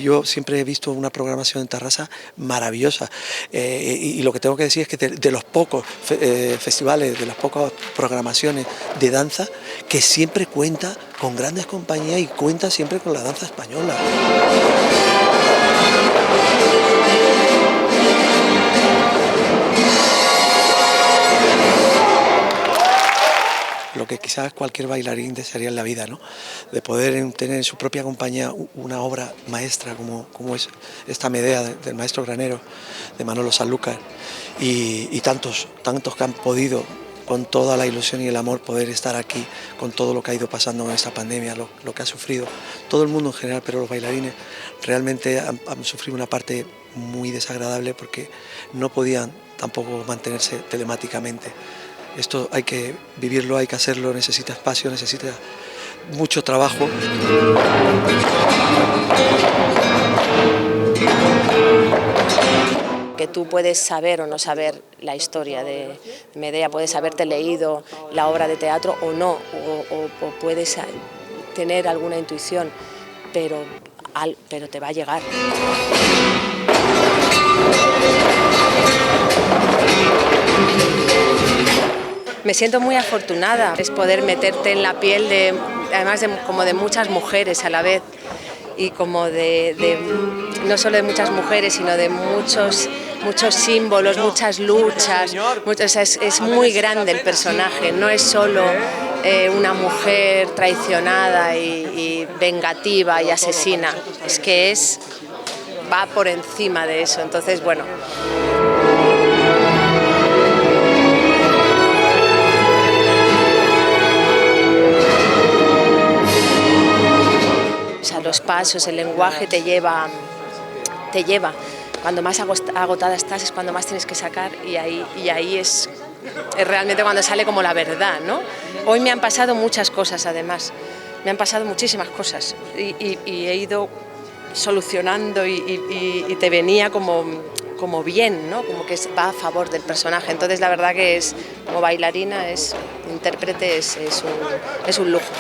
yo siempre he visto una programación en Tarrasa maravillosa, y lo que tengo que decir es que de los pocos festivales, de las pocas programaciones de danza, que siempre cuenta con grandes compañías y cuenta siempre con la danza española. Lo que quizás cualquier bailarín desearía en la vida, ¿no? De poder tener en su propia compañía una obra maestra como es esta Medea del maestro Granero, de Manolo Sanlúcar, y tantos que han podido, con toda la ilusión y el amor, poder estar aquí con todo lo que ha ido pasando en esta pandemia, lo que ha sufrido todo el mundo en general, pero los bailarines realmente han sufrido una parte muy desagradable porque no podían tampoco mantenerse telemáticamente. Esto hay que vivirlo, hay que hacerlo, necesita espacio, necesita mucho trabajo. Que tú puedes saber o no saber la historia de Medea, puedes haberte leído la obra de teatro o no, o puedes tener alguna intuición, pero te va a llegar. Me siento muy afortunada, es poder meterte en la piel además como de muchas mujeres a la vez, y como no solo de muchas mujeres, sino de muchos símbolos, muchas luchas. Es muy grande el personaje, no es solo una mujer traicionada y vengativa y asesina, es que va por encima de eso. Entonces, bueno. Los pasos, el lenguaje te lleva. Cuando más agotada estás es cuando más tienes que sacar, y ahí es realmente cuando sale como la verdad, ¿no? Hoy me han pasado muchas cosas, además, me han pasado muchísimas cosas y he ido solucionando y te venía como bien, ¿no? Como que va a favor del personaje. Entonces la verdad que como bailarina, intérprete, es un lujo.